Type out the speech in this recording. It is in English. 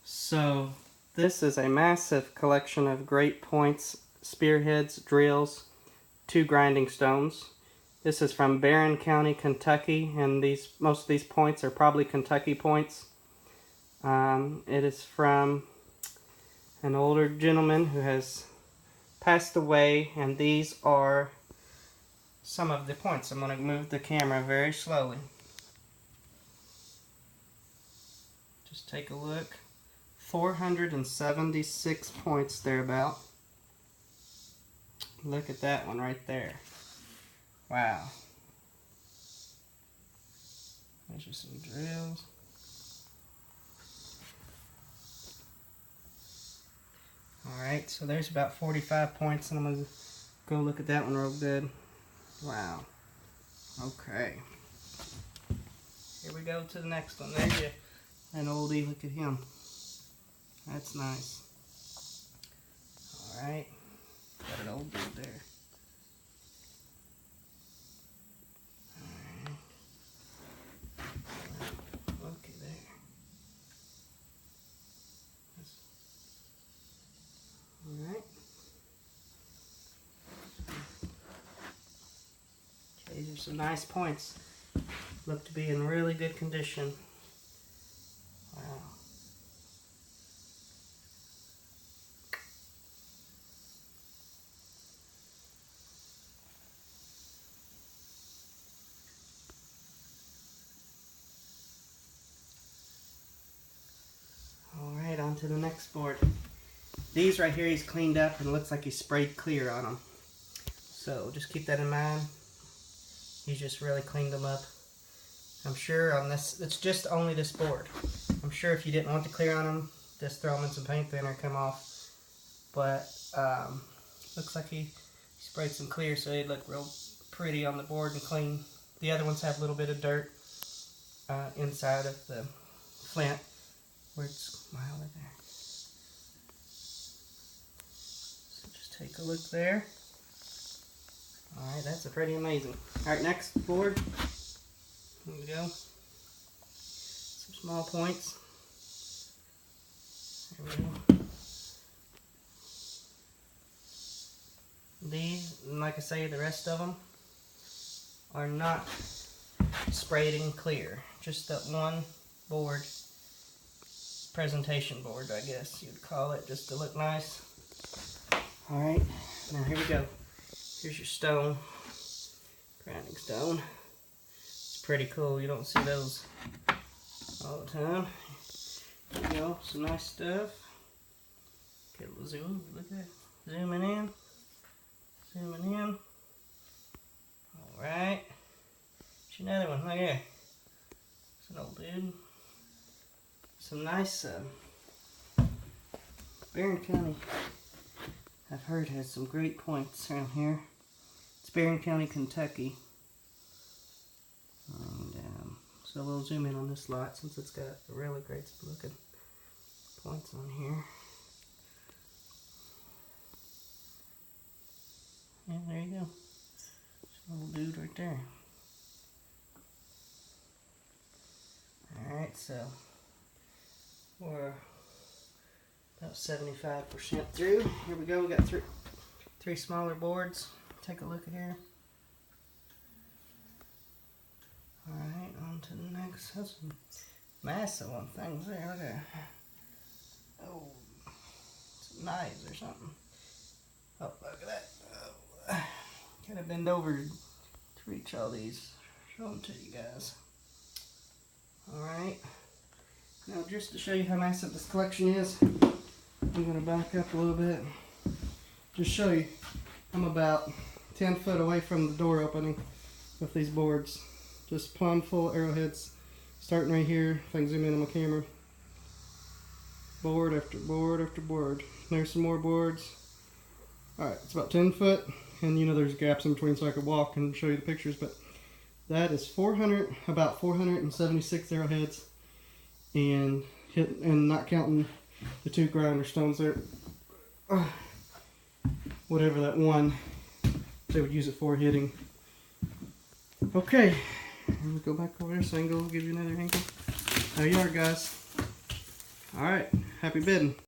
So this is a massive collection of great points, spearheads, drills, 2 grinding stones. This is from Barron County, Kentucky, and most of these points are probably Kentucky points. It is from an older gentleman who has passed away, and these are some of the points. I'm going to move the camera very slowly. Just take a look. 476 points thereabout. Look at that one right there. Wow. There's just some drills. Alright, so there's about 45 points, and I'm going to go look at that one real good. Wow. Okay. Here we go to the next one. There's an oldie. Look at him. That's nice. Alright. Got an old dude there. Alright. Okay, there. Alright. Okay, these are some nice points. Look to be in really good condition. Wow. Alright, on to the next board. These right here he's cleaned up and looks like he sprayed clear on them. So just keep that in mind. He's just really cleaned them up. I'm sure on this, it's just only this board. I'm sure if you didn't want to clear on them, just throw them in some paint thinner, come off. But looks like he sprayed some clear so they look real pretty on the board and clean. The other ones have a little bit of dirt inside of the flint. Where it's over there. So just take a look there. Alright, that's pretty amazing. Alright, next board. Here we go. Some small points. There we go. These, like I say, the rest of them are not sprayed in clear. Just that one board. Presentation board, I guess you'd call it, just to look nice. Alright, now here we go. Here's your stone, grinding stone. It's pretty cool, you don't see those all the time. There you go, some nice stuff. Get a little zoom, look at that. Zooming in. Alright, here's another one, look here. It's an old dude. Some nice Barron County, I've heard, has some great points around here. It's Barron County, Kentucky. And so we'll zoom in on this lot since it's got really great looking points on here. And there you go. There's a little dude right there. Alright, so we're about 75% through. Here we go. We got three smaller boards. Take a look at here. Alright, on to the next. That's some massive one things there. Look at that. Oh, some knives or something. Oh, look at that. Oh, gotta bend over to reach all these. Show them to you guys. Alright. Now, just to show you how massive this collection is, I'm going to back up a little bit. Just show you, I'm about 10 foot away from the door opening with these boards. Just plumb full arrowheads, starting right here. If I can zoom in on my camera. Board after board after board. There's some more boards. Alright, it's about 10 foot, and you know there's gaps in between so I could walk and show you the pictures, but that is about 476 arrowheads. And not counting the 2 grinder stones there, whatever that one they would use it for hitting. Okay, and we go back over there so I can go give you another angle. There you are, guys. All right, happy bidding.